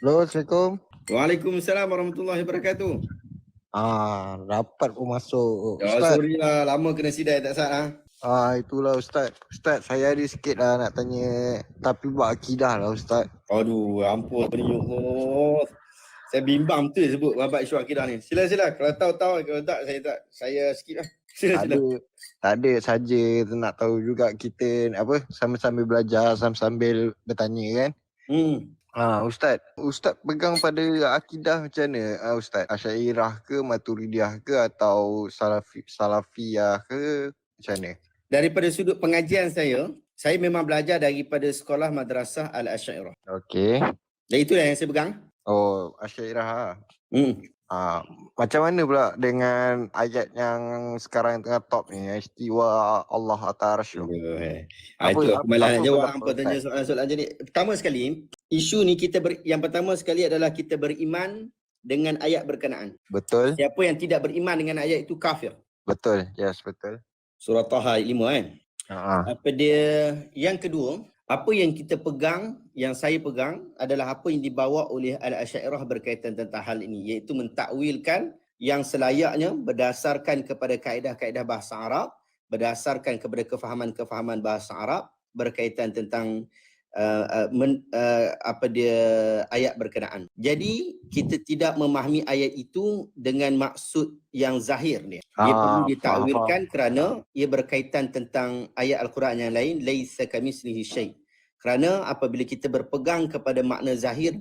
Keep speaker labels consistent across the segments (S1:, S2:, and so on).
S1: Halo, Assalamualaikum.
S2: Waalaikumsalam warahmatullahi wabarakatuh.
S1: Rapat pun masuk.
S2: Ya,
S1: Ustaz,
S2: sorry lah, lama kena sidai tak sah.
S1: itulah Ustaz. Ustaz, saya ada sikit lah nak tanya. Tapi buat akidah lah Ustaz.
S2: Aduh, ampun ni ya Allah. Saya bimbang betul sebut babat isu akidah ni. Sila. Kalau tahu, kalau tak, saya skip lah. Sila.
S1: Tak ada saja nak tahu juga kita sambil-sambil belajar, sambil bertanya kan. Ustaz pegang pada akidah macam mana Ustaz? Asy'ariyah ke, Maturidiyah ke atau Salafiyah ke, macam mana?
S2: Daripada sudut pengajian saya memang belajar daripada sekolah Madrasah Al-Asy'ariyah.
S1: Okey.
S2: Dan itulah yang saya pegang.
S1: Oh, Asy'ariyah.
S2: Macam
S1: mana pula dengan ayat yang sekarang tengah top ni, istiwa Allah atas arsy?
S2: Itu aku malah nak jawab hampa tanya soalan-soalan jadi. Pertama sekali, isu ni yang pertama sekali adalah kita beriman dengan ayat berkenaan.
S1: Betul.
S2: Siapa yang tidak beriman dengan ayat itu kafir.
S1: Betul. Yes, betul.
S2: Surah Taha ayat 5 kan. Yang kedua, apa yang kita pegang, yang saya pegang adalah apa yang dibawa oleh Al-Asy'ariyah berkaitan tentang hal ini, iaitu mentakwilkan yang selayaknya berdasarkan kepada kaedah-kaedah bahasa Arab, berdasarkan kepada kefahaman-kefahaman bahasa Arab berkaitan tentang ayat berkenaan. Jadi kita tidak memahami ayat itu dengan maksud yang zahir dia. Dia perlu ditakwilkan kerana ia berkaitan tentang ayat Al-Quran yang lain, laisa kamitslihi syai'. Kerana apabila kita berpegang kepada makna zahir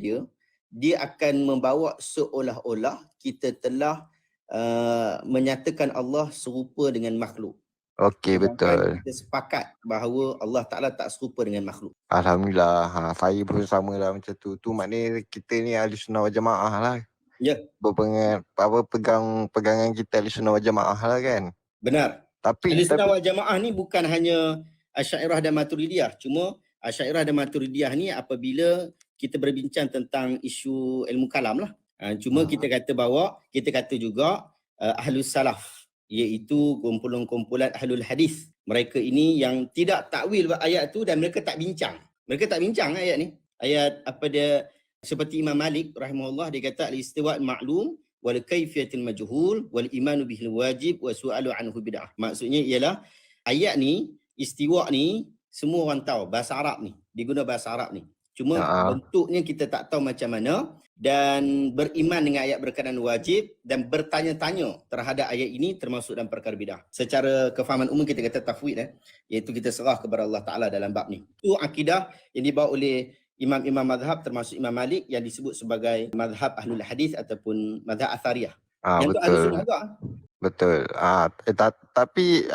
S2: dia akan membawa seolah-olah kita telah menyatakan Allah serupa dengan makhluk.
S1: Okey, betul.
S2: Kita sepakat bahawa Allah Ta'ala tak serupa dengan makhluk.
S1: Alhamdulillah. Saya pun sama lah macam tu. Tu maknanya kita ni ahli sunnah wal jamaah lah.
S2: Ya.
S1: Pegangan kita ahli sunnah wal jamaah lah kan.
S2: Benar. Ahli sunnah wal jamaah ni bukan hanya Asy'ariyah dan Maturidiyah. Cuma Asy'ariyah dan Maturidiyah ni apabila kita berbincang tentang isu ilmu kalam lah. Cuma kita kata juga Ahlus Salaf, iaitu kumpulan-kumpulan Ahlul Hadis. Mereka ini yang tidak takwil ayat tu dan mereka tak bincang. Mereka tak bincang ayat ni. Ayat seperti Imam Malik rahimahullah, dia kata al-istiwa' ma'lum wal kaifiyatul majhul wal imanu bihil wajib wa su'alu anhu bid'ah. Maksudnya ialah ayat ni, istiwa' ni semua orang tahu, bahasa Arab ni, diguna bahasa Arab ni. Cuma bentuknya kita tak tahu macam mana, dan beriman dengan ayat berkenaan wajib dan bertanya-tanya terhadap ayat ini termasuk dalam perkara bidah. Secara kefahaman umum kita kata tafwid, iaitu kita serah kepada Allah Ta'ala dalam bab ni. Itu akidah yang dibawa oleh imam-imam mazhab termasuk Imam Malik yang disebut sebagai mazhab Ahlul Hadis ataupun mazhab Athariyah. Yang
S1: betul.
S2: Ahli Sunnah juga.
S1: Betul. Tapi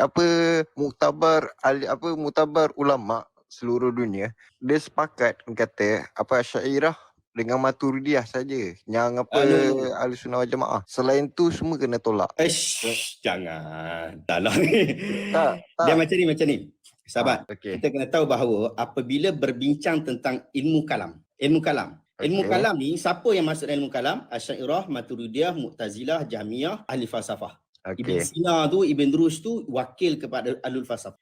S1: muktabar ulama seluruh dunia dia sepakat kata Asy'ariyah dengan Maturidiyah saja yang Ahli Sunnah wal Jamaah. Selain tu semua kena tolak.
S2: Jangan. Taklah ni. Dia macam ni. Sahabat, kita kena tahu bahawa apabila berbincang tentang ilmu kalam ni, siapa yang masuk dalam ilmu kalam? Asy'ariyah, Maturidiyah, Mu'tazilah, Jahmiyah, ahli falsafah. Ibn Sina tu, Ibn Rushd tu wakil kepada ahlul falsafah.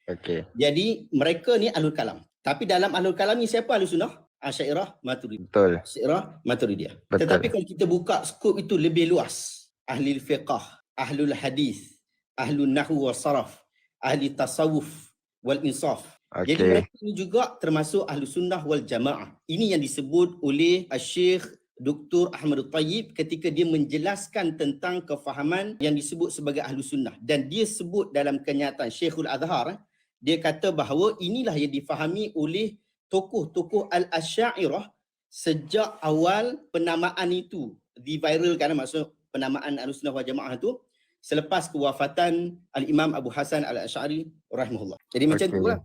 S2: Jadi mereka ni ahlul kalam. Tapi dalam ahlul kalam ni siapa ahli sunnah? Asy'ariyah, Maturidiyah.
S1: Betul.
S2: Asy'ariyah, Maturidiyah. Tetapi kalau kita buka skop itu lebih luas, ahli fiqh, ahlul hadis, ahlul nahwu was saraf, ahli tasawuf wal insaf. Jadi mereka ini juga termasuk ahli sunnah wal jamaah. Ini yang disebut oleh Syekh Dr. Ahmad Tayyib ketika dia menjelaskan tentang kefahaman yang disebut sebagai ahli sunnah. Dan dia sebut dalam kenyataan Syekhul Azhar, dia kata bahawa inilah yang difahami oleh tokoh-tokoh Al-Asy'ariyah sejak awal penamaan itu diviralkan, maksud penamaan Ahlussunnah wal Jamaah itu selepas kewafatan Al-Imam Abu Hasan Al-Asy'ari rahimahullah. Jadi macam tu lah.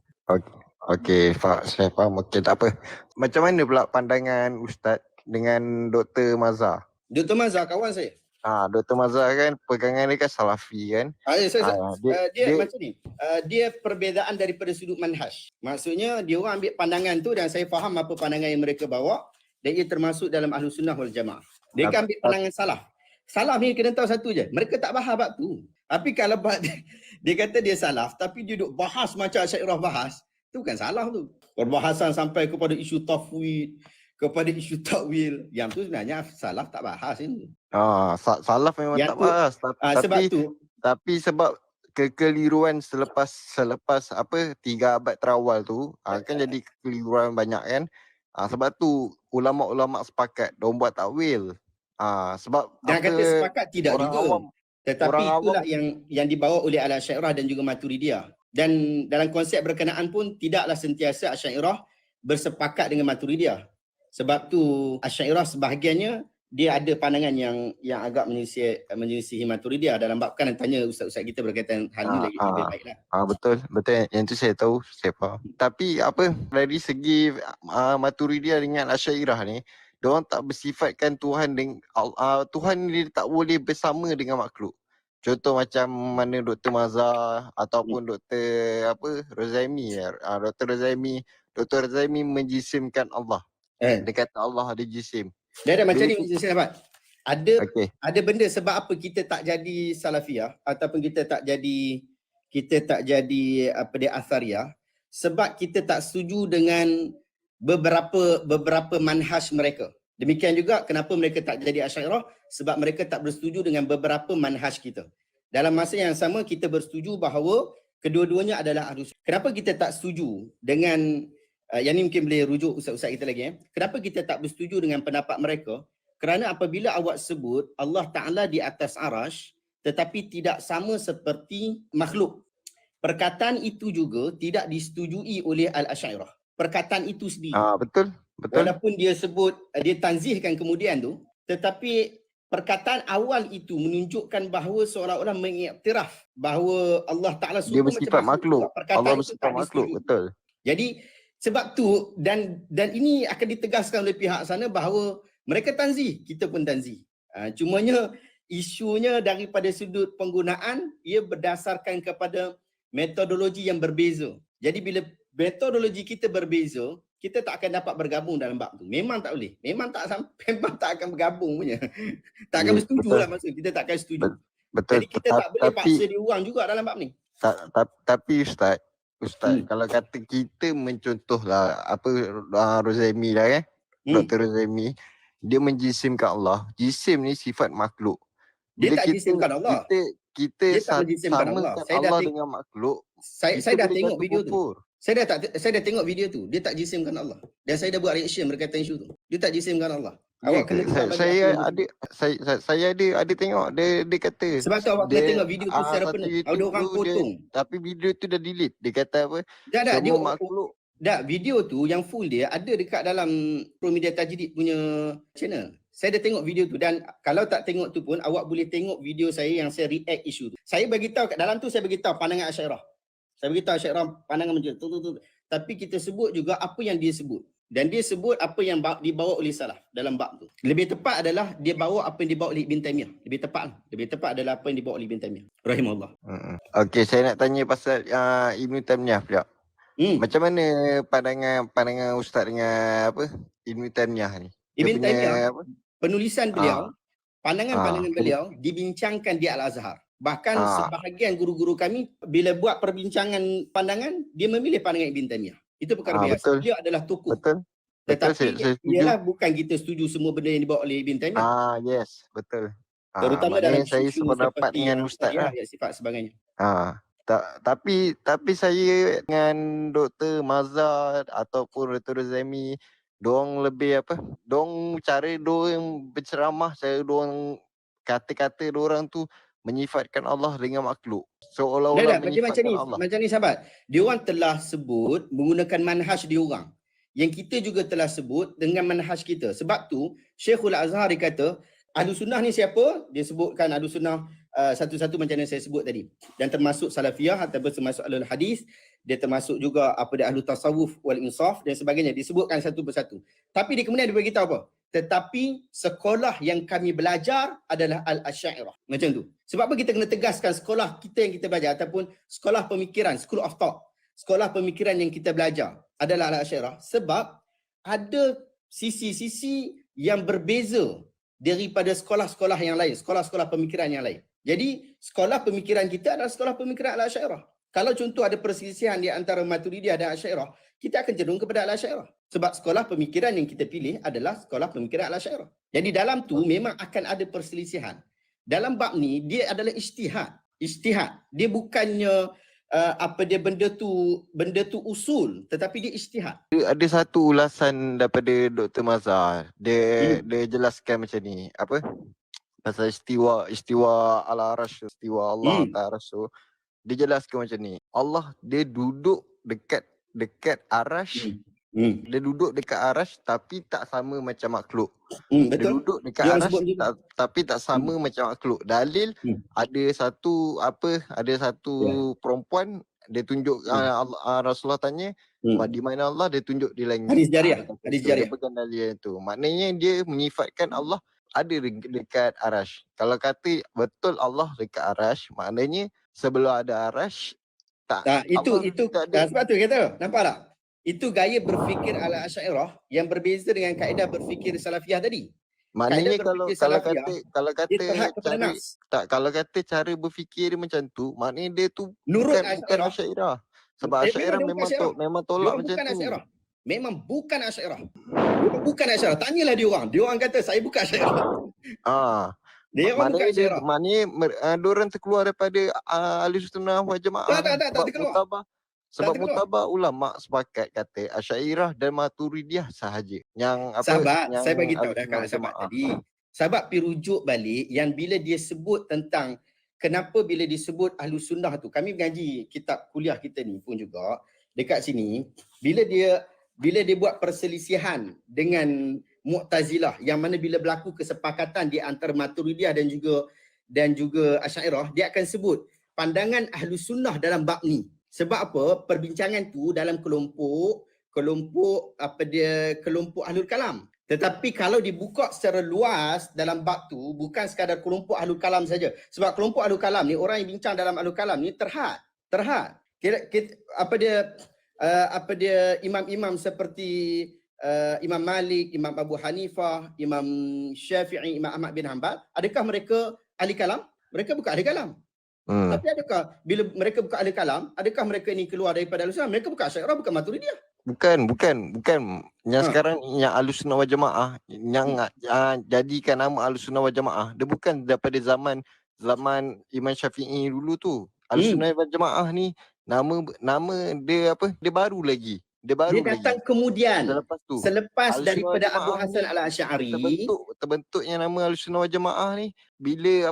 S1: Okey, saya faham. Okey, tak apa. Macam mana pula pandangan Ustaz dengan Dr. Mazhar?
S2: Dr. Mazhar kawan saya.
S1: Dr. Mazhar kan pegangan dia kan Salafi kan.
S2: Dia macam ni. Dia perbezaan daripada sudut manhaj. Maksudnya dia orang ambil pandangan tu dan saya faham apa pandangan yang mereka bawa dan ia termasuk dalam Ahlus Sunnah wal Jamaah. Dia kan ambil pandangan salaf. Salaf ni kena tahu satu je. Mereka tak faham bab tu. Tapi kalau dia kata dia salaf tapi dia duk bahas macam Asy'ariyah bahas, tu bukan salaf tu. Perbahasan sampai kepada isu tafwid, kepada isu takwil. Yang tu sebenarnya salaf tak bahas ini.
S1: Salaf memang
S2: Yang
S1: tak
S2: tu
S1: bahas.
S2: sebab tu
S1: Tapi sebab kekeliruan selepas 3 abad terawal tu kan jadi kekeliruan banyak kan. Sebab tu ulama-ulama sepakat diorang buat takwil. Sebab
S2: jangan kata sepakat, tidak
S1: orang
S2: juga.
S1: awam
S2: Tetapi
S1: orang
S2: itulah
S1: awam
S2: yang dibawa oleh Al-Asy'ariyah dan juga Maturidiyah. Dan dalam konsep berkenaan pun tidaklah sentiasa Asy'ariyah bersepakat dengan Maturidiyah. Sebab tu Asy'ariyah sebahagiannya dia ada pandangan yang agak menyelisihi Maturidiyah dalam bab, kan tanya ustaz-ustaz kita berkaitan hal ni lebih baiklah.
S1: Betul yang tu saya tahu, saya faham. Tapi dari segi Maturidiyah dengan Asy'ariyah ni, diorang tak bersifatkan Tuhan Tuhan ni tak boleh bersama dengan makhluk. Contoh macam mana Dr. Mazhar ataupun Dr. Rozaimi. Dr. Rozaimi menjisimkan Allah. Dia kata Allah ada jisim.
S2: Dia macam ni saya dapat. Ada benda sebab apa kita tak jadi salafiyah ataupun kita tak jadi dia athariyah, sebab kita tak setuju dengan beberapa manhaj mereka. Demikian juga kenapa mereka tak jadi Asy'ariyah, sebab mereka tak bersetuju dengan beberapa manhaj kita. Dalam masa yang sama kita bersetuju bahawa kedua-duanya adalah Ahlus Sunnah. Kenapa kita tak setuju dengan yang ni mungkin boleh rujuk ustaz-ustaz kita lagi. Kenapa kita tak bersetuju dengan pendapat mereka? Kerana apabila awak sebut Allah Ta'ala di atas arash tetapi tidak sama seperti makhluk, perkataan itu juga tidak disetujui oleh Al-Asy'ariyah. Perkataan itu sendiri.
S1: Betul.
S2: Walaupun dia sebut, dia tanzihkan kemudian tu, tetapi perkataan awal itu menunjukkan bahawa seolah-olah mengiktiraf bahawa Allah Ta'ala
S1: Dia bersifat makhluk. Allah bersifat makhluk, betul.
S2: Jadi sebab tu dan ini akan ditegaskan oleh pihak sana bahawa mereka tanzih, kita pun tanzih. Cumanya isunya daripada sudut penggunaan, ia berdasarkan kepada metodologi yang berbeza. Jadi bila metodologi kita berbeza, kita tak akan dapat bergabung dalam bab tu. Memang tak boleh. Memang tak akan bergabung punya. Tak akan bersetuju lah maksud. Kita tak akan setuju.
S1: Betul.
S2: Jadi kita tak boleh paksa dia orang juga dalam bab ni.
S1: Tapi Ustaz, kalau kata kita mencontohlah Rozaimi lah kan, Dr. Rozaimi, dia menjisimkan Allah. Jisim ni sifat makhluk.
S2: Dia tak jisimkan Allah.
S1: Kita
S2: dia tak menjisimkan Allah.
S1: Allah dengan makhluk.
S2: Saya dah tengok video tu. Saya dah tengok video tu. Dia tak jisimkan Allah. Dan saya dah buat reaction berkaitan isu tu. Dia tak jisimkan Allah. Awak kena
S1: saya ada tengok dia kata.
S2: Sebab tu awak kena tengok video tu secara penuh. Ada orang potong.
S1: Tapi video tu dah delete. Dia kata apa?
S2: Dia makhluk. Video tu yang full dia ada dekat dalam Promedia Tajdid punya channel. Saya dah tengok video tu dan kalau tak tengok tu pun awak boleh tengok video saya yang saya react isu tu. Saya bagi tahu kat dalam tu, saya bagi tahu pandangan Asy'ariyah. Saya bagi tahu Asy'ariyah pandangan macam tu. Tapi kita sebut juga apa yang dia sebut. Dan dia sebut apa yang dibawa oleh salaf dalam bab tu. Lebih tepat adalah dia bawa apa yang dibawa oleh Ibn Taymiyah. Lebih tepat adalah apa yang dibawa oleh Ibn Taymiyah rahimahullah.
S1: Okey, saya nak tanya pasal Ibn Taymiyah pula. Macam mana pandangan ustaz dengan Ibn Taymiyah ni?
S2: Ibn Taymiyah, penulisan beliau, pandangan-pandangan beliau dibincangkan di Al-Azhar. Bahkan sebahagian guru-guru kami bila buat perbincangan pandangan, dia memilih pandangan Ibn Taymiyah. Itu perkara biasa.
S1: Betul.
S2: Beliau adalah tokoh.
S1: Betul.
S2: Tetapi ialah bukan kita setuju semua benda yang dibawa oleh Ibn Taymiyah.
S1: Yes, betul.
S2: Terutama dalam
S1: saya
S2: isu
S1: sependapat dengan ustaz lah.
S2: Sifat sebagainya.
S1: Tapi saya dengan Dr. Mazhar ataupun Dr. Rozaimi, diorang lebih cara diorang berceramah, cara diorang kata-kata diorang tu menyifatkan Allah dengan makhluk. Seolah-olah menyifatkan Allah.
S2: Macam ni sahabat. Diorang telah sebut menggunakan manhaj diorang. Yang kita juga telah sebut dengan manhaj kita. Sebab tu Syekhul Azhar dia kata, Ahlus Sunnah ni siapa? Dia sebutkan Ahlus Sunnah satu-satu macam yang saya sebut tadi. Dan termasuk Salafiyah ataupun termasuk Ahlul Hadis. Dia termasuk juga dia Ahlul Tasawuf wal Insaf dan sebagainya. Disebutkan satu persatu. Tapi dia kemudian dia beritahu apa? Tetapi sekolah yang kami belajar adalah Al-Asy'ariyah. Macam tu. Sebab apa kita kena tegaskan sekolah kita yang kita belajar ataupun sekolah pemikiran, school of thought. Sekolah pemikiran yang kita belajar adalah Al-Asy'ariyah. Sebab ada sisi-sisi yang berbeza daripada sekolah-sekolah yang lain, sekolah-sekolah pemikiran yang lain. Jadi, sekolah pemikiran kita adalah sekolah pemikiran Al-Asy'ariyah. Kalau contoh ada perselisihan di antara Maturidiyah dan Asy'ariyah, kita akan cenderung kepada Al-Asy'ariyah. Sebab sekolah pemikiran yang kita pilih adalah sekolah pemikiran Al-Asy'ariyah. Jadi dalam tu memang akan ada perselisihan. Dalam bab ni dia adalah ijtihad. Ijtihad. Dia bukannya benda tu usul, tetapi dia ijtihad.
S1: Ada satu ulasan daripada Dr. Mazhar. Dia jelaskan macam ni. Apa? Pasal istiwa al-arash, istiwa Allah atas arash tu. Dia jelaskan macam ni. Allah dia duduk dekat arash. Dia duduk dekat arash tapi tak sama macam makhluk. Dia
S2: Betul.
S1: duduk dekat
S2: Dia
S1: arash
S2: sebut macam tu.
S1: tapi tak sama macam makhluk. Dalil ada satu perempuan dia tunjuk Rasulullah tanya di mana Allah, dia tunjuk di langit.
S2: Hadis jariah.
S1: Dia kata
S2: Hadis
S1: tu,
S2: jariah.
S1: dia pegang dalil itu. Maknanya dia menyifatkan Allah ada dekat arash. Kalau kata betul Allah dekat arash, maknanya sebelum ada arash
S2: Itu
S1: tak ada.
S2: sebab tu kata, nampak tak? Itu gaya berfikir Al-Asy'ariyah yang berbeza dengan kaedah berfikir Salafiyah tadi.
S1: Maknanya
S2: Kaedah
S1: kalau
S2: berfikir
S1: kalau
S2: Salafiyah,
S1: kata
S2: dia terhad kepada
S1: cara
S2: nas.
S1: kalau kata cara berfikir dia macam tu, maknanya dia tu
S2: Nurut
S1: bukan Asy'ariyah. Sebab Asy'ariyah memang tolak macam tu.
S2: Asy'ariyah. Memang bukan Asy'ariyah. Bukan Asy'ariyah. Tanyalah dia orang. Dia orang kata saya bukan Asy'ariyah. Dia orang bukan Asy'ariyah.
S1: Maknanya diorang terkeluar daripada Ahlussunnah wal Jamaah.
S2: Tak terkeluar.
S1: Sebab mutabak ulama sepakat kata Asy'ariyah dan Maturidiyah sahaja. Yang apa?
S2: Sahabat,
S1: yang
S2: saya bagi tahu dah
S1: Ahlussunnah
S2: kat
S1: wal
S2: sahabat
S1: Jamaah.
S2: tadi. Sahabat pergi rujuk balik yang bila dia sebut tentang kenapa bila disebut Ahlussunnah tu. Kami mengaji kitab kuliah kita ni pun juga dekat sini bila dia buat perselisihan dengan Mu'tazilah yang mana bila berlaku kesepakatan di antara Maturidiyah dan juga Asy'ariyah, dia akan sebut pandangan Ahlussunnah dalam bab ni. Sebab apa? Perbincangan tu dalam kelompok Ahlul Kalam. Tetapi kalau dibuka secara luas dalam bab tu bukan sekadar kelompok Ahlul Kalam saja. Sebab kelompok Ahlul Kalam ni, orang yang bincang dalam Ahlul Kalam ni terhad. Imam-imam seperti Imam Malik, Imam Abu Hanifah, Imam Syafi'i, Imam Ahmad bin Hanbal, adakah mereka ahli kalam? Mereka bukan ahli kalam. Tapi adakah bila mereka bukan ahli kalam, adakah mereka ni keluar daripada Ahlussunnah? Mereka bukan Asy'ariyah, bukan Maturidiyah.
S1: Bukan. Yang sekarang yang Ahlussunnah wal Jamaah yang jadikan nama Ahlussunnah wal Jamaah, dia bukan daripada zaman Imam Syafi'i dulu tu. Ahlussunnah wal Jamaah ni nama dia apa? Dia baru lagi. Dia
S2: datang kemudian selepas daripada Abu Hasan Al-Asy'ari
S1: terbentuknya nama Ahlussunnah wal Jamaah ni bila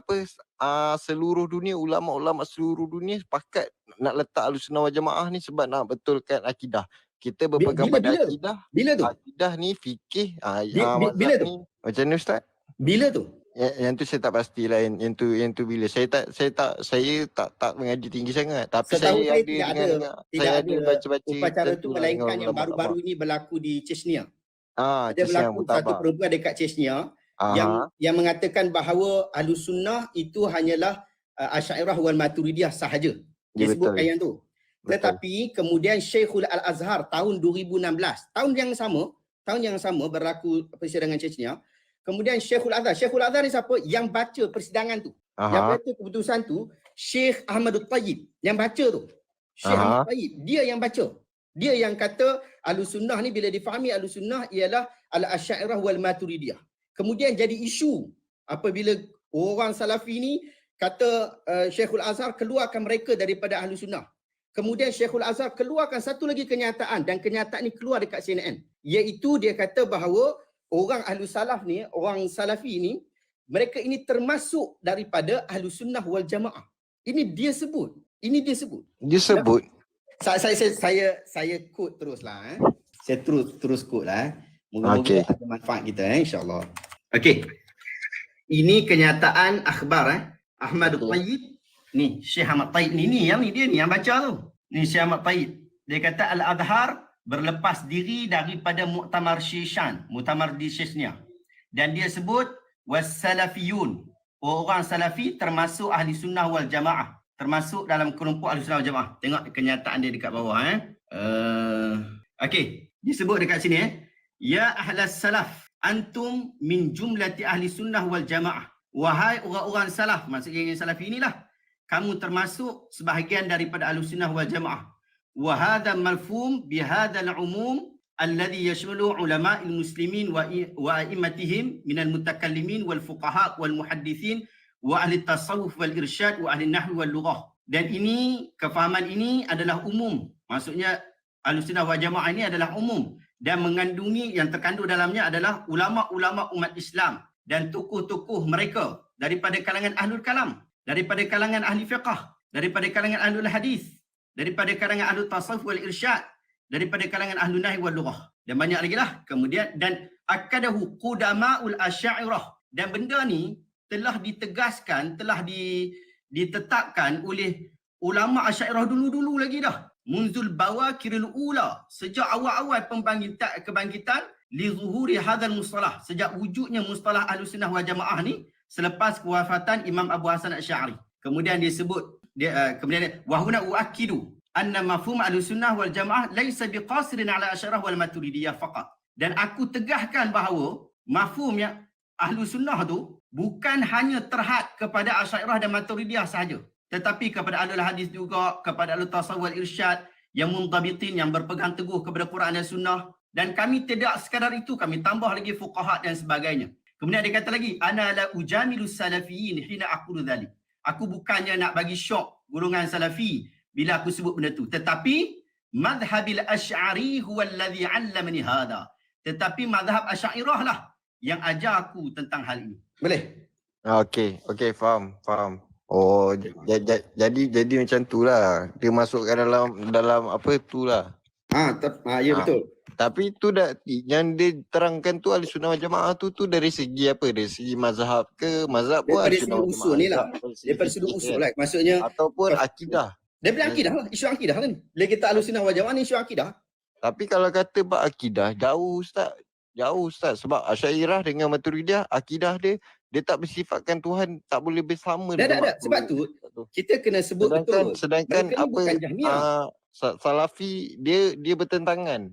S1: seluruh dunia, ulama-ulama seluruh dunia sepakat nak letak Ahlussunnah wal Jamaah ni sebab nak betulkan akidah. Kita berpegang pada akidah.
S2: Bila tu?
S1: Akidah ni fikih
S2: bila tu?
S1: ni. Macam ni Ustaz?
S2: Bila tu?
S1: Yang tu saya tak pastilah yang tu bila. Saya tak mengaji tinggi sangat. Tapi
S2: Setahu
S1: saya
S2: tidak ada
S1: baca-baca
S2: upacara tu melainkan yang baru-baru ini berlaku di Chechnya. Ada berlaku satu perempuan dekat Chechnya yang mengatakan bahawa Ahlussunnah itu hanyalah Asy'ariyah wal Maturidiyah sahaja. Dia sebutkan yang tu. Tetapi kemudian Syekhul Al-Azhar tahun 2016, tahun yang sama berlaku persidangan Chechnya. Kemudian Syekhul Azhar ni siapa? Yang baca persidangan tu. Yang baca keputusan tu, Syekh Ahmadut Tayyib yang baca tu. Syekh Ahmad Tayyib, dia yang baca. Dia yang kata Ahlussunnah ni bila difahami Ahlussunnah ialah Al-Asy'ariyah wal Maturidiyah. Kemudian jadi isu apabila orang Salafi ni kata Syekhul Azhar keluarkan mereka daripada Ahlussunnah. Kemudian Syekhul Azhar keluarkan satu lagi kenyataan dan kenyataan ni keluar dekat CNN. Iaitu dia kata bahawa orang Ahlus Salaf ni, orang Salafi ni, mereka ini termasuk daripada Ahlussunnah wal Jamaah. Ini dia sebut. Saya quote teruslah. Saya terus quote lah. Moga-moga ada manfaat kita insya-Allah. Okey. Ini kenyataan akhbar Ahmad Tayyib. Ni Syekh Ahmad Tayyib ni dia yang baca tu. Ni Syekh Ahmad Tayyib. Dia kata Al-Azhar berlepas diri daripada Muktamar Shishan, Muktamar di Chechnya. Dan dia sebut was-salafiyun. Orang Salafi termasuk Ahli Sunnah wal Jamaah. Termasuk dalam kelompok Ahli Sunnah wal Jamaah. Tengok kenyataan dia dekat bawah. Okey. Disebut dekat sini. Ya ahlas salaf. Antum min jumlati Ahli Sunnah wal Jamaah. Wahai orang-orang salaf. Maksudnya yang Salafi inilah. Kamu termasuk sebahagian daripada Ahli Sunnah wal Jamaah. wa hadha malfum bi hadha al-umum alladhi yashmalu ulama al-muslimin wa a'immatihim min al-mutakallimin wal fuqaha wal muhaddithin wa ahli tasawuf wal irsyad wa ahli nahwu wal lughah. Dan ini, kefahaman ini adalah umum. Maksudnya Ahlussunnah wal Jamaah ini adalah umum dan mengandungi, yang terkandung dalamnya adalah ulama-ulama umat Islam dan tokoh-tokoh mereka daripada kalangan ahlul kalam, daripada kalangan ahli fiqh, daripada kalangan ahlul hadis, daripada kalangan ahlul tasawuf wal irsyad, daripada kalangan ahlul nahwi wal lughah, dan banyak lagi lah. Kemudian dan akadahu qudamaul asy'ariyah, dan benda ni telah ditegaskan, telah ditetapkan oleh ulama asy'ariyah dulu-dulu lagi dah. Munzul bawakiril ula, sejak awal-awal kebangkitan li zuhuri hadzal mustalah, sejak wujudnya mustalah Ahlussunnah wal Jamaah ni selepas kewafatan Imam Abu Hasan Asy'ari. Kemudian disebut kemudian wa huna uakkidu anna mafhum Ahlussunnah wal Jamaah laisa biqasirin ala Asy'ariyah wal Maturidiyah faqat. Dan aku tegahkan bahawa mafhum yang Ahlussunnah tu bukan hanya terhad kepada Asy'ariyah dan Maturidiyah sahaja, tetapi kepada ahlul hadis juga, kepada ahlul tasawuf wal irsyad yang mundhabitin, yang berpegang teguh kepada Quran dan Sunnah. Dan kami tidak sekadar itu, kami tambah lagi fuqaha dan sebagainya. Kemudian dia kata lagi, ana la ujamilu salafiyin hina aqulu dhalik. Aku bukannya nak bagi syok golongan salafi bila aku sebut benda tu, tetapi madhhabil asy'ari huwa alladhi 'allamani hadha. Tetapi mazhab Asy'ariyah lah yang ajar aku tentang hal ini. Boleh?
S1: Okey, faham. Oh, jadi macam tu lah. Dia masukkan dalam apa tu lah.
S2: Ya betul.
S1: Tapi tu dah yang dia terangkan tu Ahlussunnah wal Jamaah tu dari segi apa? Dari segi mazhab ke? Mazhab pun
S2: daripada segi usul ni lah. Daripada segi usul lah. Maksudnya
S1: ataupun akidah.
S2: Daripada akidah lah. Isu akidah kan. Bila kita Ahlussunnah wal Jamaah ni isu akidah.
S1: Tapi kalau kata bab akidah, jauh Ustaz. Sebab Asy'ariyah dengan Maturidiyah, akidah dia tak bersifatkan Tuhan tak boleh bersama dengan
S2: makhluk. Sebab tu kita kena sebut betul.
S1: Sedangkan apa Salafi dia bertentangan.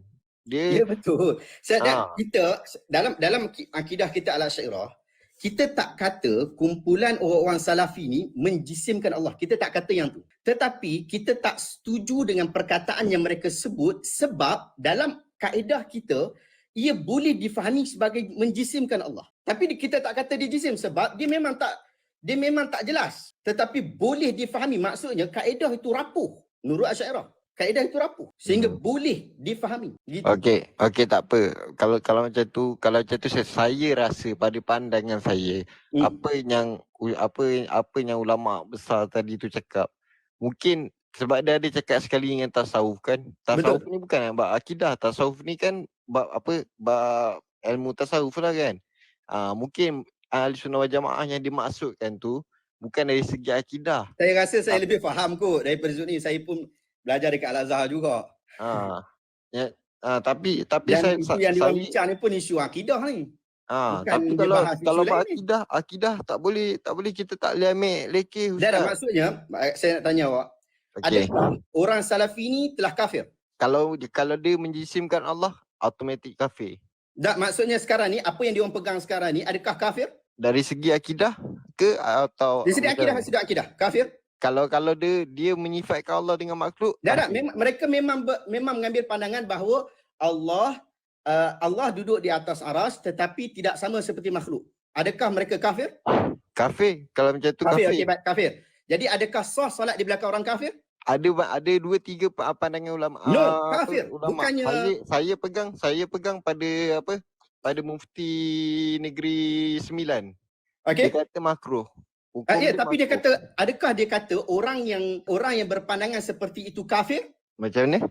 S2: Ya betul. Kita dalam akidah kita Al-Asy'ariyah, kita tak kata kumpulan orang-orang Salafi ni menjisimkan Allah. Kita tak kata yang tu. Tetapi kita tak setuju dengan perkataan yang mereka sebut, sebab dalam kaedah kita ia boleh difahami sebagai menjisimkan Allah. Tapi kita tak kata dia jisim sebab dia memang tak jelas. Tetapi boleh difahami. Maksudnya kaedah itu rapuh. Menurut Asy'ariyah, kaedah itu rapuh sehingga boleh difahami. Gitu.
S1: Okey tak apa. Kalau macam tu saya rasa pada pandangan saya apa yang ulama besar tadi tu cakap, mungkin sebab dia ada cakap sekali dengan tasawuf kan. Tasawuf ni bukan bab akidah. Tasawuf ni kan bab ilmu tasawuf lah kan. Mungkin Ahlussunnah wal Jamaah yang dimaksudkan tu bukan dari segi akidah.
S2: Saya rasa saya lebih faham kot daripada ni. Saya pun belajar dekat Al-Azhar juga.
S1: Tapi
S2: dan isu yang dibincang ni pun isu akidah ni.
S1: Tapi kalau akidah tak boleh kita tak boleh ambil lekeh Ustaz.
S2: Dan maksudnya saya nak tanya awak, adakah orang Salafi ni telah kafir?
S1: Kalau dia menjisimkan Allah, automatik kafir.
S2: Tak, maksudnya sekarang ni apa yang dia orang pegang sekarang ni adakah kafir?
S1: Dari segi akidah ke atau
S2: dari segi akidah kafir?
S1: Kalau dia menyifatkan Allah dengan makhluk,
S2: tak, mereka memang mengambil pandangan bahawa Allah duduk di atas aras tetapi tidak sama seperti makhluk. Adakah mereka kafir?
S1: Kafir. Kalau macam tu kafir.
S2: Okey, kafir. Jadi adakah sah solat di belakang orang kafir?
S1: Ada 2-3 pandangan ulama.
S2: Kafir. Bukannya
S1: saya pegang pada mufti Negeri Sembilan.
S2: Okey.
S1: Dia kata makruh.
S2: Tapi dia kata, adakah dia kata orang yang berpandangan seperti itu kafir?
S1: Macam ni?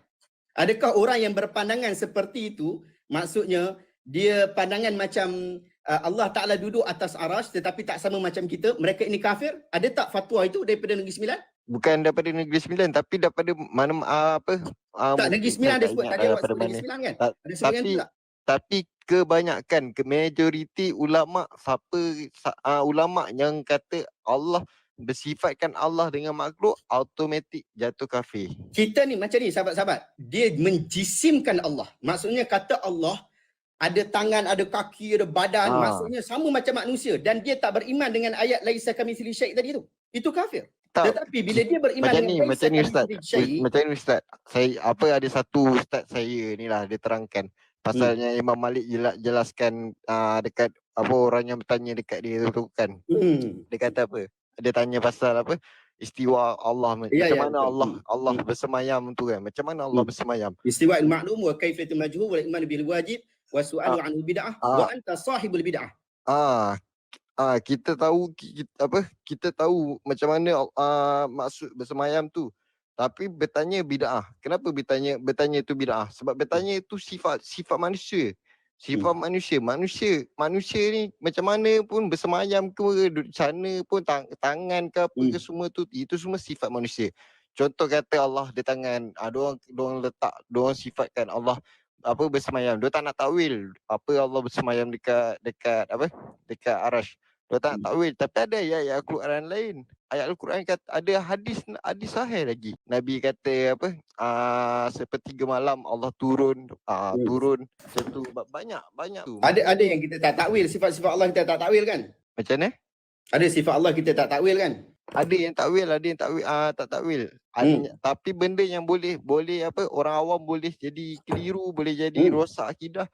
S2: Adakah orang yang berpandangan seperti itu, maksudnya dia pandangan macam Allah Ta'ala duduk atas aras tetapi tak sama macam kita, mereka ini kafir? Ada tak fatwa itu daripada Negeri Sembilan?
S1: Bukan daripada Negeri Sembilan, tapi daripada mana
S2: tak, Negeri Sembilan ada sebut, tadi awak sebut Negeri Sembilan kan? Ada sebut yang tu tak?
S1: Tapi kebanyakan, majoriti ulama ulama yang kata Allah bersifatkan Allah dengan makhluk, automatik jatuh kafir.
S2: Kita ni macam ni sahabat-sahabat, dia menjisimkan Allah. Maksudnya kata Allah ada tangan, ada kaki, ada badan, maksudnya sama macam manusia, dan dia tak beriman dengan ayat laisa kamitslihi syai' tadi tu. Itu kafir.
S1: Tak,
S2: Tetapi bila dia beriman
S1: macam
S2: dengan
S1: ni
S2: laisa
S1: Ustaz.
S2: kamitslihi syai',
S1: Macam ni Ustaz. Saya ada satu ustaz saya ni lah, dia terangkan pasalnya Imam Malik jelaskan dekat apa orang yang bertanya dekat dia tu kan. Dia kata apa? Dia tanya pasal apa? Istiwa Allah.
S2: Ya,
S1: Macam
S2: ya,
S1: mana
S2: betul.
S1: Allah bersemayam tu kan. Macam mana Allah bersemayam?
S2: Istiwa al-ma'lum wa kaifatul majhul wal iman bil wajib wa su'alu anhu bid'ah wa anta sahibul bid'ah.
S1: Kita tahu kita tahu macam mana maksud bersemayam tu. Tapi bertanya bid'ah. Kenapa bertanya tu bid'ah? Sebab bertanya itu sifat manusia. Sifat manusia. Manusia ni macam mana pun bersemayam ke, duduk sana pun tangan ke apa ke semua tu, itu semua sifat manusia. Contoh kata Allah di tangan, diorang letak, diorang sifatkan Allah apa bersemayam. Dia tak nak takwil apa Allah bersemayam dekat arash. Dia tak nak takwil, tapi ada ayat Al-Quran lain. Ayat Al-Quran kata, ada hadis sahih lagi. Nabi kata apa? Sepertiga malam Allah turun macam tu. Banyak tu.
S2: Ada yang kita tak takwil, sifat-sifat Allah kita tak takwil kan?
S1: Macam mana?
S2: Ada sifat Allah kita tak takwil kan?
S1: Ada yang takwil, tak takwil. Tapi benda yang boleh apa, orang awam boleh jadi keliru, boleh jadi rosak akidah.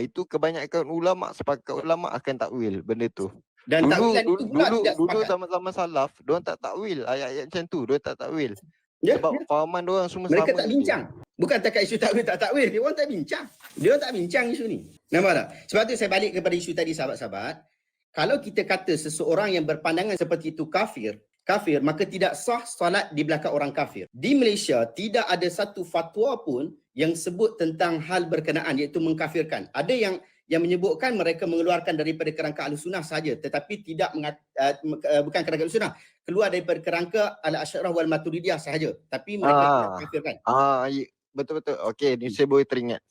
S1: Itu kebanyakan sepakat ulama akan takwil benda tu.
S2: Dan takwilan itu pula tidak
S1: dulu
S2: sepakat.
S1: zaman salaf, diorang tak takwil ayat-ayat macam tu, diorang tak takwil. Sebab fahaman diorang semua
S2: mereka
S1: sama.
S2: tak bincang. Bukan takat isu takwil tak takwil, dia orang tak bincang. Dia tak bincang isu ni. Nampak tak? Sebab tu saya balik kepada isu tadi sahabat-sahabat. Kalau kita kata seseorang yang berpandangan seperti itu kafir, maka tidak sah solat di belakang orang kafir. Di Malaysia tidak ada satu fatwa pun yang sebut tentang hal berkenaan, iaitu mengkafirkan. Ada yang menyebutkan mereka mengeluarkan daripada kerangka Ahlussunnah sahaja, tetapi tidak bukan kerangka Ahlussunnah, keluar daripada kerangka Al-Asy'ariyah wal Maturidiyah sahaja, tapi mereka tidak mengkafirkan.
S1: Betul. Okey, ni saya boleh teringat.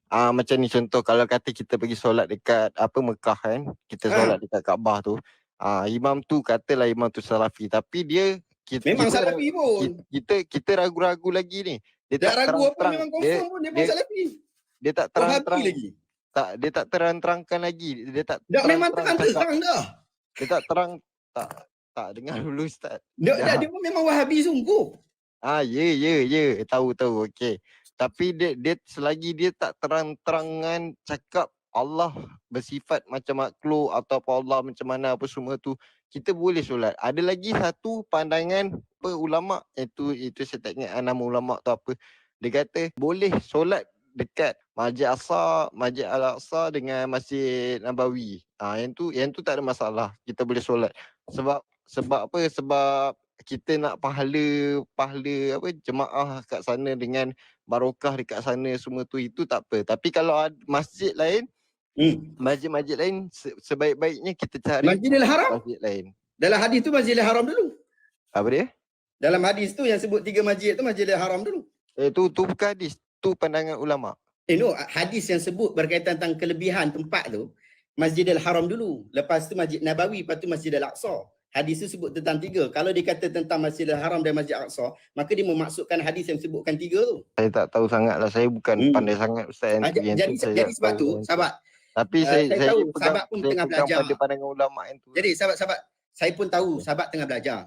S1: Macam ni contoh, kalau kata kita pergi solat dekat Mekah kan, kita solat dekat Kaabah tu. Imam tu katalah imam tu salafi, tapi
S2: memang salafi pun.
S1: Kita ragu-ragu lagi ni. Dia
S2: tak
S1: tak
S2: ragu apa, memang confirm pun dia pun salafi.
S1: Dia tak terang-terang lagi. Dia tak terang-terangkan lagi. Dia tak
S2: memang terang-terang dah.
S1: Dia tak terang tak dengar dulu Ustaz.
S2: Dia pun memang Wahabi sungguh.
S1: Ya. Tahu. Okey. Tapi dia selagi dia tak terang-terangan cakap Allah bersifat macam makhluk atau Allah macam mana apa semua tu, kita boleh solat. Ada lagi satu pandangan ulama, itu saya tak ingat nama ulama tu apa. Dia kata boleh solat dekat Masjid Al-Aqsa dengan Masjid Nabawi. Yang tu tak ada masalah. Kita boleh solat. Sebab apa? Sebab kita nak pahala apa jemaah kat sana dengan barokah dekat sana semua tu, itu tak apa. Tapi kalau ada masjid lain, masjid-masjid lain sebaik-baiknya kita cari
S2: Masjidil Haram.
S1: Masjid lain.
S2: Dalam hadis tu Masjidil Haram dulu.
S1: Apa dia?
S2: Dalam hadis tu yang sebut 3 masjid tu Masjidil Haram dulu.
S1: Tu bukan hadis, tu pandangan ulama.
S2: Hadis yang sebut berkaitan tentang kelebihan tempat tu Masjidil Haram dulu. Lepas tu Masjid Nabawi, lepas tu Masjidil Aqsa. Hadis tu sebut tentang 3. Kalau dia kata tentang Masjidil Haram dan Masjid Aqsa, maka dia memaksudkan hadis yang sebutkan 3 tu.
S1: Saya tak tahu sangatlah, saya bukan pandai sangat Ustaz
S2: Jadi sebab tu, sahabat.
S1: Tapi
S2: saya tahu sahabat pun tengah belajar
S1: pada pandangan ulama yang tu.
S2: Jadi sahabat-sahabat, saya pun tahu sahabat tengah belajar.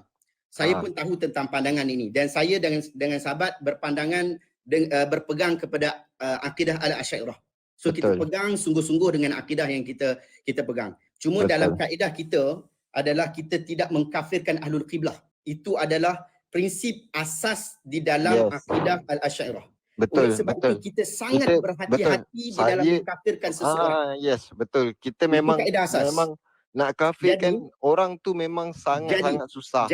S2: Saya pun tahu tentang pandangan ini, dan saya dengan sahabat berpandangan berpegang kepada akidah Al-Asy'ariyah. So kita pegang sungguh-sungguh dengan akidah yang kita pegang. Cuma dalam kaedah kita adalah kita tidak mengkafirkan ahlul qiblah. Itu adalah prinsip asas di dalam akidah Al-Asy'ariyah. Oleh sebab itu kita sangat berhati-hati di dalam mengkafirkan seseorang.
S1: Betul. Kita memang nak kafirkan orang tu memang sangat susah.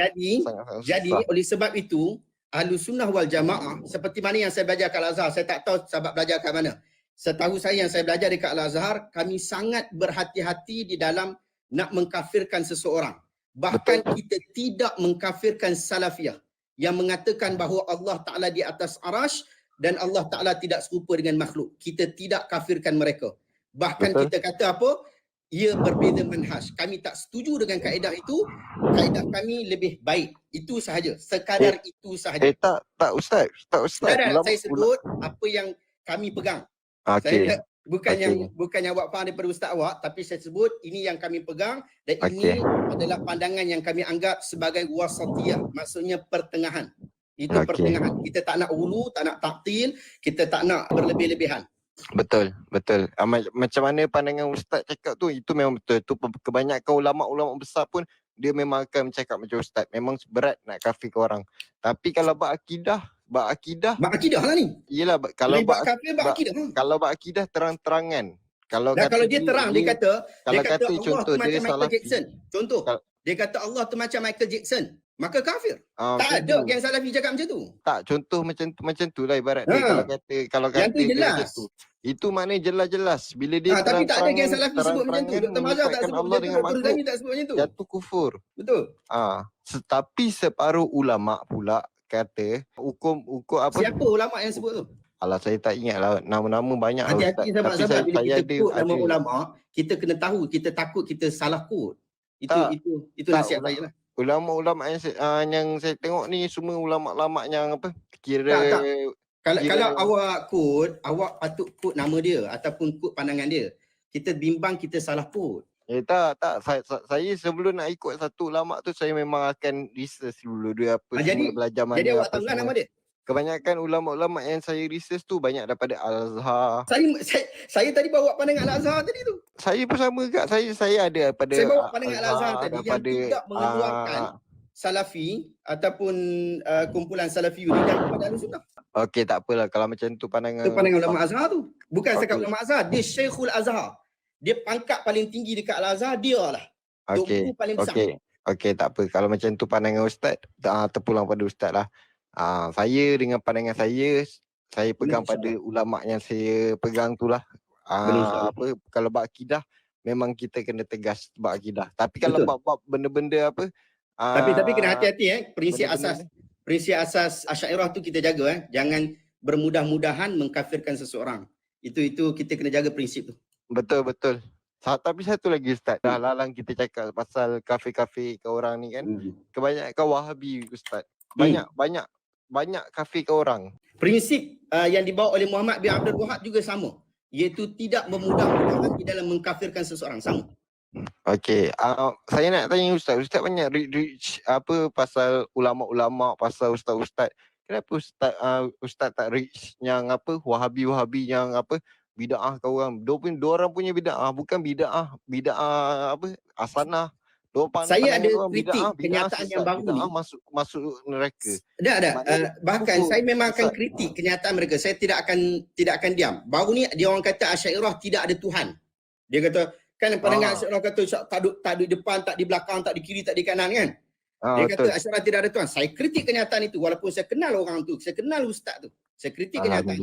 S2: Jadi oleh sebab itu Ahlussunnah wal Jamaah, seperti mana yang saya belajar kat Al-Azhar, saya tak tahu sahabat belajar kat mana. Setahu saya yang saya belajar dekat Al-Azhar, kami sangat berhati-hati di dalam nak mengkafirkan seseorang. Bahkan kita tidak mengkafirkan salafiyah yang mengatakan bahawa Allah Ta'ala di atas arash dan Allah Ta'ala tidak serupa dengan makhluk. Kita tidak kafirkan mereka. Bahkan kita kata apa? Ia berbeza manhaj. Kami tak setuju dengan kaedah itu. Kaedah kami lebih baik. Itu sahaja. Sekadar itu sahaja.
S1: Tak Ustaz.
S2: Saya sebut apa yang kami pegang. Bukan yang awak faham daripada ustaz awak, tapi saya sebut ini yang kami pegang dan ini adalah pandangan yang kami anggap sebagai wasatiyah, maksudnya pertengahan. Itu pertengahan. Kita tak nak ulu, tak nak taktil, kita tak nak berlebih-lebihan.
S1: Betul. Macam mana pandangan ustaz cakap tu, itu memang betul. Tu kebanyakan ulama-ulama besar pun dia memang akan bercakap macam ustaz. Memang berat nak kafir ke orang. Tapi kalau bab akidah
S2: lah ni.
S1: Yelah, kalau
S2: bab kafir, bab akidah.
S1: Kalau bab akidah terang-terangan. Kalau
S2: dia terang, dia kata Allah
S1: contoh
S2: tu macam
S1: dia
S2: Michael Jackson. Contoh. Dia kata Allah tu macam Michael Jackson. Maka kafir. Tak ada yang Salafi cakap macam tu.
S1: Tak, contoh macam tu lah ibarat dia. Kalau kata
S2: yang tu jelas.
S1: Itu maknanya jelas-jelas. Bila dia
S2: tapi tak ada yang Salafi sebut macam tu. Dr. Mazhar tak sebut
S1: Allah
S2: macam tu.
S1: dengan
S2: Dr. Ghani tak sebut macam tu.
S1: Jatuh kufur.
S2: Betul.
S1: Tapi separuh ulama pula kata hukum apa?
S2: Siapa ulama yang sebut tu?
S1: Alah, saya tak ingat lah. Nama-nama banyak lah.
S2: Hati-hati sahabat-sahabat bila kita quote nama ulama, kita kena tahu, kita takut kita salah quote. Itu nasihat saya lah.
S1: Ulama-ulama yang saya tengok ni semua ulama-ulama yang apa?
S2: Kalau awak quote, awak patut quote nama dia ataupun quote pandangan dia. Kita bimbang kita salah quote.
S1: Tak. Saya sebelum nak ikut satu ulama tu, saya memang akan research dulu dia apa semua belajar mana.
S2: Jadi awak tahu kan nama dia?
S1: Kebanyakan ulama-ulama yang saya research tu banyak daripada Al-Azhar.
S2: Saya tadi bawa pandangan Al-Azhar tadi tu.
S1: Saya pun sama kat saya ada daripada
S2: saya bawa pandangan Al-Azhar tadi
S1: daripada,
S2: yang tidak mengeluarkan Salafi ataupun kumpulan Salafi daripada Ahlussunnah.
S1: Okey, tak apalah kalau macam tu pandangan.
S2: Itu pandangan ulama Azhar tu. Bukan cakap ulama Azhar, dia Syekhul Azhar. Dia pangkat paling tinggi dekat Al-Azhar, dia lah.
S1: Okey.
S2: Paling besar.
S1: Okey, tak apa. Kalau macam tu pandangan ustaz, terpulang pada ustaz lah. Saya dengan pandangan saya pegang pada ulama yang saya pegang tu lah. Kalau bab akidah memang kita kena tegas bab akidah. Tapi kalau bab benda-benda apa,
S2: tapi kena hati-hati prinsip asas Asy'ariyah tu kita jaga jangan bermudah-mudahan mengkafirkan seseorang. Itu kita kena jaga prinsip tu.
S1: Betul. Tapi satu lagi ustaz, dah lalang kita cakap pasal kafir-kafir ke orang ni kan. Kebanyakan Wahabi ustaz. Banyak kafir ke orang.
S2: Prinsip yang dibawa oleh Muhammad bin Abdul Wahab juga sama, iaitu tidak memudah-mudahkan di dalam mengkafirkan seseorang. Sama.
S1: Okey, saya nak tanya ustaz banyak reach apa pasal ulama-ulama, pasal ustaz-ustaz. Kenapa ustaz tak reach yang apa Wahabi yang apa bid'ah ke orang? Dua orang punya bid'ah, bukan bid'ah apa hasanah.
S2: Saya ada kritik kenyataan yang baru ni
S1: masuk neraka.
S2: Bahkan saya memang akan kritik kenyataan mereka. Saya tidak akan diam. Baru ni dia orang kata Asy'ariyah tidak ada Tuhan. Dia kata kan pandangan Asy'ariyah kata tak di depan, tak di belakang, tak di kiri, tak di kanan kan. Dia kata Asy'ariyah tidak ada Tuhan. Saya kritik kenyataan itu walaupun saya kenal orang tu, saya kenal ustaz tu. Saya kritik kenyataan.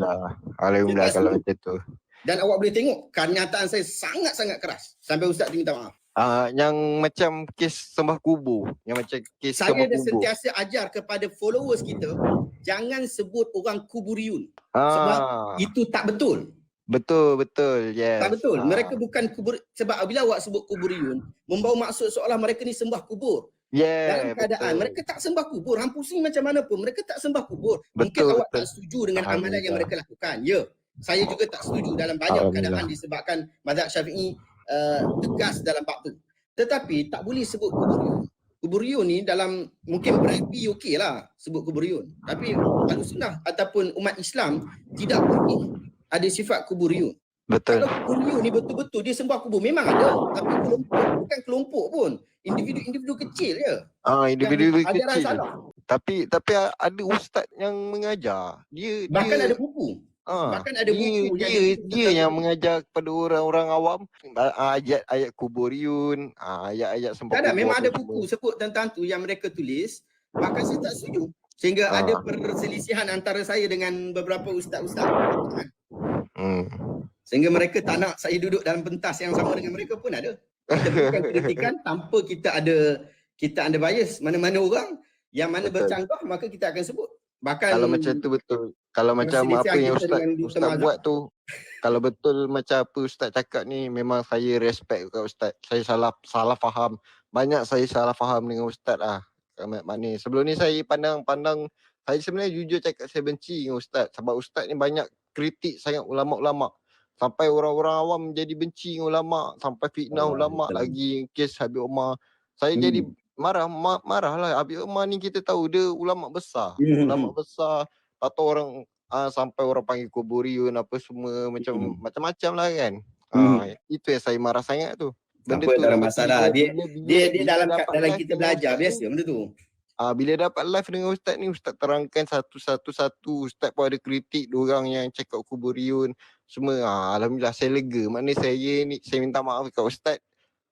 S1: Alhamdulillah kalau macam tu.
S2: Dan awak boleh tengok kenyataan saya sangat-sangat keras sampai ustaz tu minta maaf.
S1: Yang macam kes sembah kubur,
S2: saya dah sentiasa ajar kepada followers kita jangan sebut orang kuburiyun sebab itu tak betul.
S1: Betul, yes.
S2: Tak betul. Mereka bukan kubur, sebab bila awak sebut kuburiyun membawa maksud seolah mereka ni sembah kubur. Dalam keadaan mereka tak sembah kubur. Hang pusing macam mana pun mereka tak sembah kubur. Mungkin awak tak setuju dengan amalan yang mereka lakukan. Ya, saya juga tak setuju dalam banyak keadaan disebabkan mazhab Syafi'i tegas dalam bab tu. Tetapi tak boleh sebut kuburiyun. Kuburiyun ni dalam mungkin berapi okey lah sebut kuburiyun. Tapi Ahlussunnah ataupun umat Islam tidak boleh ada sifat kuburiyun.
S1: Betul.
S2: Kalau kuburiyun ni betul-betul dia sembah kubur memang ada, tapi bukan kelompok pun. Individu kecil je.
S1: Individu kecil.
S2: Salah.
S1: Tapi ada ustaz yang mengajar.
S2: Bahkan ada buku. Bahkan ada buku
S1: dia yang mengajar kepada orang-orang awam ayat-ayat kuburiyun, ayat-ayat sembah kubur.
S2: Memang ada buku sebut tentang tu yang mereka tulis. Bahkan saya tak setuju. Sehingga ada perselisihan antara saya dengan beberapa ustaz-ustaz. Sehingga mereka tak nak saya duduk dalam pentas yang sama dengan mereka pun ada. Kita berikan kritikan tanpa kita ada bias. Mana-mana orang yang mana bercanggah maka kita akan sebut. Bahkan
S1: kalau macam tu betul. Kalau macam apa yang ustaz buat tu, kalau betul macam apa ustaz cakap ni, memang saya respect kat ustaz. Saya salah faham. Banyak saya salah faham dengan ustaz lah. Mana sebelum ni saya pandang saya sebenarnya jujur cakap saya benci dengan ustaz sebab ustaz ni banyak kritik sangat ulama-ulama. Sampai orang-orang awam jadi benci dengan ulama, sampai fitnah ulama
S2: betul.
S1: lagi kes Habib Omar. Saya jadi marahlah. Habib Omar ni kita tahu dia ulama besar. Ulama besar. Atau orang sampai orang panggil kuburiun apa semua macam-macam lah kan. Itu yang saya marah sangat tu. Benda
S2: Apa
S1: tu
S2: dalam masalah. Dia dalam kita belajar biasa benda tu.
S1: Bila dapat live dengan ustaz ni, ustaz terangkan satu-satu. Ustaz pun ada kritik diorang yang cakap kuburiun semua. Alhamdulillah saya lega. Maknanya saya minta maaf kat ustaz.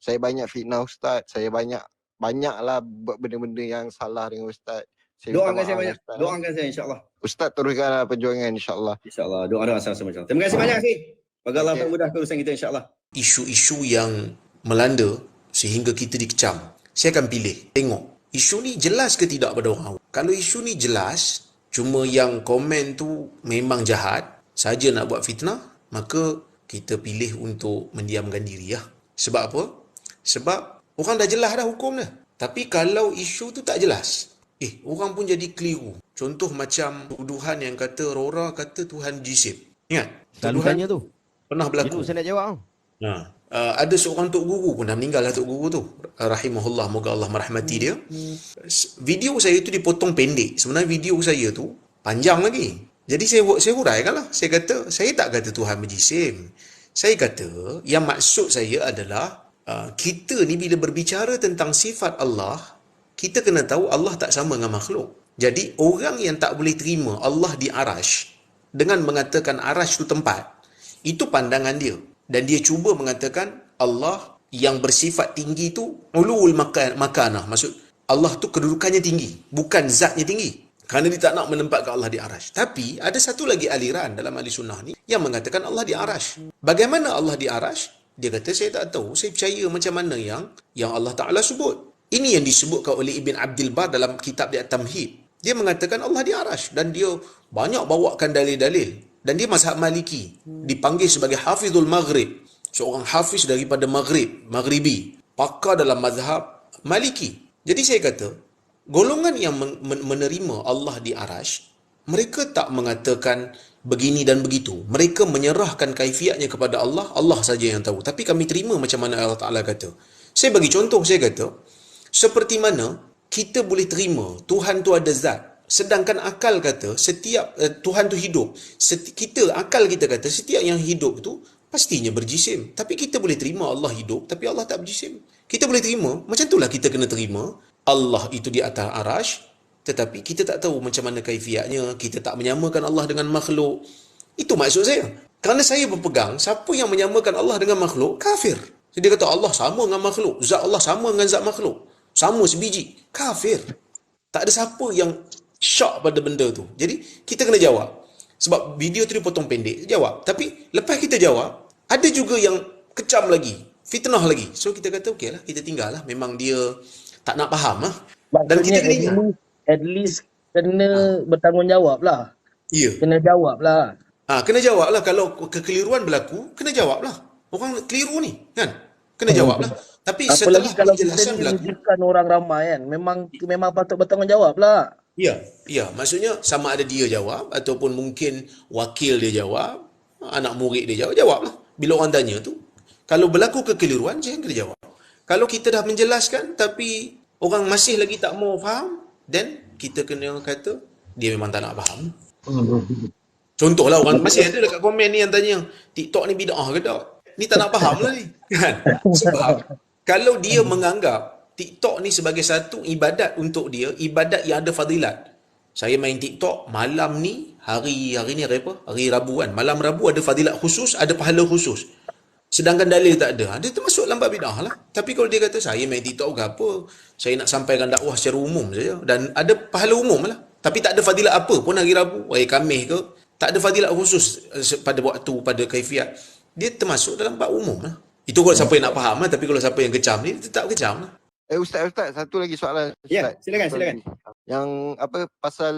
S1: Saya banyak fitnah ustaz. Saya banyaklah buat benda-benda yang salah dengan ustaz.
S2: Doakan saya banyak. Doakan saya insya-Allah.
S1: Ustaz teruskanlah perjuangan insya-Allah.
S2: Insya-Allah. Doa sama-sama insya-Allah. Terima kasih banyak Syekh. Semoga Allah memudahkan urusan kita insya-Allah.
S3: Isu-isu yang melanda sehingga kita dikecam. Saya akan pilih. Tengok. Isu ni jelas ke tidak pada orang awam? Kalau isu ni jelas, cuma yang komen tu memang jahat, saja nak buat fitnah, maka kita pilih untuk mendiamkan diri ya. Sebab apa? Sebab orang dah jelas dah hukum dia. Tapi kalau isu tu tak jelas, orang pun jadi keliru. Contoh macam tuduhan yang kata Rora kata Tuhan jisim. Ingat?
S4: Selalu tanya tu.
S3: Pernah berlaku.
S4: Saya nak jawab.
S3: Ada seorang Tok Guru pun dah meninggal lah, Tok Guru tu. Rahimahullah, moga Allah merahmati dia. Video saya tu dipotong pendek. Sebenarnya video saya tu panjang lagi. Jadi saya huraikan lah. Saya kata, saya tak kata Tuhan berjisim. Saya kata, yang maksud saya adalah, kita ni bila berbicara tentang sifat Allah, kita kena tahu Allah tak sama dengan makhluk. Jadi, orang yang tak boleh terima Allah di arash, dengan mengatakan arash tu tempat, itu pandangan dia. Dan dia cuba mengatakan Allah yang bersifat tinggi tu ulul makanah. Maksud Allah tu kedudukannya tinggi, bukan zatnya tinggi. Kerana dia tak nak menempatkan Allah di arash. Tapi ada satu lagi aliran dalam ahli sunnah ni yang mengatakan Allah di arash. Bagaimana Allah di arash? Dia kata saya tak tahu, saya percaya macam mana yang Allah Ta'ala sebut. Ini yang disebutkan oleh Ibn Abdul Bar dalam kitab dia At-Tamhid. Dia mengatakan Allah di arash dan dia banyak bawakan dalil-dalil. Dan dia mazhab Maliki, dipanggil sebagai Hafizul Maghrib, seorang hafiz daripada Maghribi, pakar dalam mazhab Maliki. Jadi saya kata, golongan yang menerima Allah di arash, mereka tak mengatakan begini dan begitu. Mereka menyerahkan kaifiatnya kepada Allah, Allah saja yang tahu. Tapi kami terima macam mana Allah Ta'ala kata. Saya bagi contoh, saya kata, seperti mana kita boleh terima Tuhan tu ada zat, sedangkan akal kata setiap Tuhan tu hidup. Akal kita kata setiap yang hidup tu pastinya berjisim. Tapi kita boleh terima Allah hidup tapi Allah tak berjisim. Kita boleh terima, macam itulah kita kena terima Allah itu di atas arash, tetapi kita tak tahu macam mana kaifiatnya, kita tak menyamakan Allah dengan makhluk. Itu maksud saya. Kerana saya berpegang siapa yang menyamakan Allah dengan makhluk kafir. Jadi dia kata Allah sama dengan makhluk, zat Allah sama dengan zat makhluk, sama sebiji, kafir. Tak ada siapa yang shock pada benda tu. Jadi kita kena jawab. Sebab video tu dipotong pendek, jawab. Tapi lepas kita jawab, ada juga yang kecam lagi, fitnah lagi. So kita kata okey lah, kita tinggal lah. Memang dia tak nak faham lah. Dan kita kena ingat,
S4: at least kena bertanggungjawab lah.
S3: Ya.
S4: Kena jawab lah.
S3: Kena jawab lah. Kalau kekeliruan berlaku, kena jawab lah. Orang keliru ni, kan? Kena jawab lah. Tapi setelah
S4: apalagi kalau
S3: penjelasan
S4: kita
S3: berlaku,
S4: menunjukkan orang ramai kan, memang patut bertanggungjawab lah.
S3: Ya, maksudnya sama ada dia jawab ataupun mungkin wakil dia jawab, anak murid dia jawab lah. Bila orang tanya tu, kalau berlaku kekeliruan, jangan kena jawab. Kalau kita dah menjelaskan tapi orang masih lagi tak mau faham, then kita kena kata dia memang tak nak faham. Contohlah orang masih ada dekat komen ni yang tanya, TikTok ni bid'ah ke tak? Ni tak nak faham lah ni. Kan? Sebab kalau dia menganggap TikTok ni sebagai satu ibadat untuk dia, ibadat yang ada fadilat. Saya main TikTok malam ni, hari ni hari apa? Hari Rabu kan. Malam Rabu ada fadilat khusus, ada pahala khusus. Sedangkan dalil tak ada. Dia termasuk lambat bid'ah lah. Tapi kalau dia kata saya main TikTok ke apa, saya nak sampaikan dakwah secara umum saja dan ada pahala umum lah. Tapi tak ada fadilat apa pun hari Rabu, hari Khamis ke, tak ada fadilat khusus pada waktu, pada kaifiat. Dia termasuk dalam bab umum lah. Itu kalau siapa yang nak faham lah. Tapi kalau siapa yang kecam ni, tetap kecam lah.
S1: Ustaz, satu lagi soalan.
S2: Ya,
S1: Ustaz.
S2: silakan.
S1: Yang pasal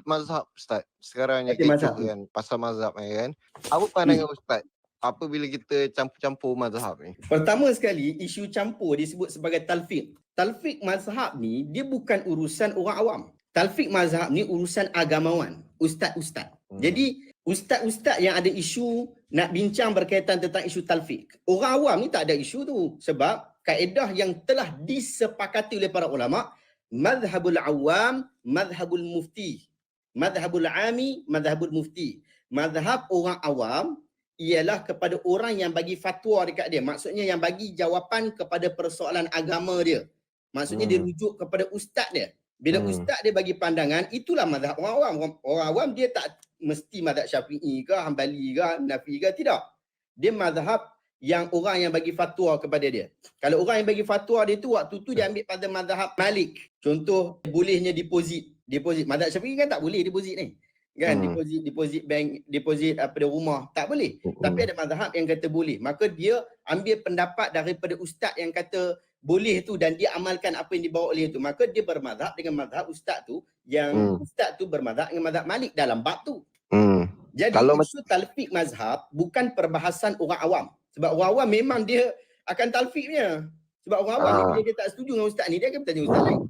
S1: mazhab Ustaz. Sekarang yang kecoh kan, pasal mazhab ni kan. Apa pandangan Ustaz apabila kita campur-campur mazhab ni?
S2: Pertama sekali, isu campur disebut sebagai talfiq. Talfiq mazhab ni, dia bukan urusan orang awam. Talfiq mazhab ni urusan agamawan, ustaz-ustaz. Jadi, ustaz-ustaz yang ada isu nak bincang berkaitan tentang isu talfiq. Orang awam ni tak ada isu tu. Sebab kaedah yang telah disepakati oleh para ulama, madhabul awam, madhabul mufti. Madhabul ami, madhabul mufti. Madhab orang awam ialah kepada orang yang bagi fatwa dekat dia. Maksudnya yang bagi jawapan kepada persoalan agama dia. Maksudnya dia rujuk kepada ustaz dia. Bila ustaz dia bagi pandangan, itulah mazhab orang awam. Orang awam dia tak mesti mazhab Syafi'i ke, Hambali ke, Hanafi ke, tidak. Dia mazhab yang orang yang bagi fatwa kepada dia. Kalau orang yang bagi fatwa dia tu, waktu tu dia ambil pada mazhab Malik. Contoh, bolehnya deposit. Mazhab Syafi'i kan tak boleh deposit ni. Kan deposit bank, deposit apa dia rumah, tak boleh. Tapi ada mazhab yang kata boleh. Maka dia ambil pendapat daripada ustaz yang kata boleh tu dan dia amalkan apa yang dibawa oleh itu. Maka dia bermazhab dengan mazhab ustaz tu, yang ustaz tu bermazhab dengan mazhab Malik dalam bab tu. Jadi kalau isu talfiq mazhab bukan perbahasan orang awam. Sebab orang awam memang dia akan talfiqnya. Sebab orang awam ni, bila dia tak setuju dengan ustaz ni, dia akan bertanya ustaz lain.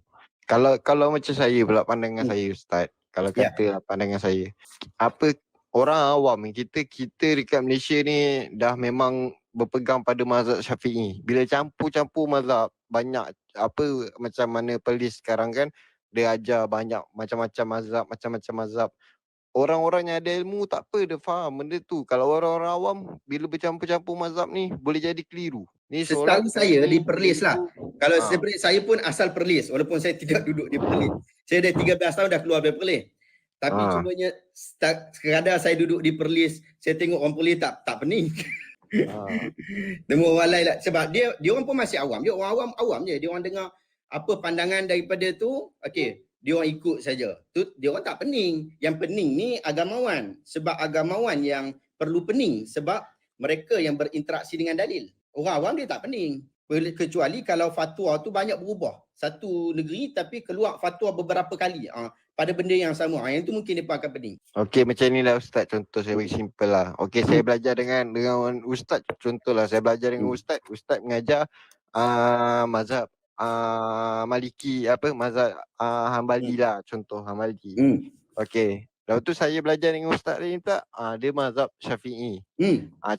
S1: Kalau macam saya pula pandangan saya Ustaz. Kalau kata pandangan saya, apa orang awam ni, kita dekat Malaysia ni dah memang berpegang pada mazhab Syafi'i. Bila campur-campur mazhab, banyak apa macam mana polis sekarang kan, dia ajar banyak macam-macam mazhab. Orang-orang yang ada ilmu tak apa, dia faham benda tu. Kalau orang-orang awam bila bercampur-campur mazhab ni boleh jadi keliru. Ni
S2: setahu saya di Perlis lah. Kalau saya pun asal Perlis, walaupun saya tidak duduk di Perlis. Saya dah 13 tahun dah keluar dari Perlis. Tapi cumanya sekadar saya duduk di Perlis, saya tengok orang Perlis tak pening. Tengok orang lain lah. Sebab dia orang pun masih awam. Dia orang awam je. Dia orang dengar apa pandangan daripada tu, okey, dia orang ikut saja. Tu dia orang tak pening. Yang pening ni agamawan. Sebab agamawan yang perlu pening sebab mereka yang berinteraksi dengan dalil. Orang awam dia tak pening. Kecuali kalau fatwa tu banyak berubah. Satu negeri tapi keluar fatwa beberapa kali pada benda yang sama. Yang tu mungkin dia akan pening.
S1: Okey, macam ni lah Ustaz. Contoh saya bagi simple lah. Okey, saya belajar dengan Ustaz. Contohlah saya belajar dengan Ustaz. Ustaz mengajar mazhab Maliki, mazhab Hambali lah. Contoh Hambali. Okey. Lepas tu saya belajar dengan Ustaz lain tak, dia mazhab Syafi'i.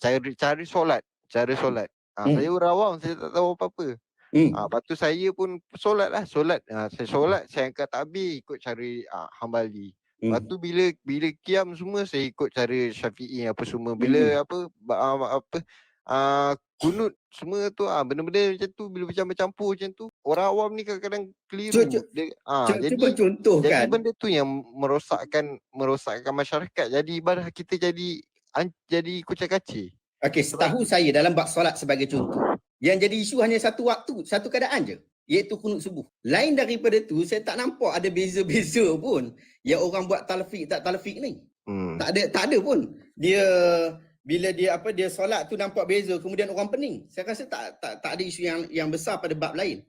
S1: Cara solat. Saya orang awam, saya tak tahu apa-apa. Lepas tu saya pun solat. Saya solat, saya angkat takbir ikut cara Hambali. Lepas tu bila qiyam semua saya ikut cara Syafi'i apa semua. Bila kunut semua tu, benda-benda macam tu bila bercampur macam tu, orang awam ni kadang-kadang keliru.
S2: Cuba contohkan.
S1: Jadi benda tu yang merosakkan masyarakat. Jadi ibadah kita jadi kucak-kacir.
S2: Okey, setahu saya dalam bab solat sebagai contoh, yang jadi isu hanya satu waktu, satu keadaan je, iaitu kunut subuh. Lain daripada tu, saya tak nampak ada beza-beza pun yang orang buat talfiq tak talfiq ni. Tak ada pun. Dia bila dia solat tu nampak beza, kemudian orang pening. Saya rasa tak ada isu yang besar pada bab lain.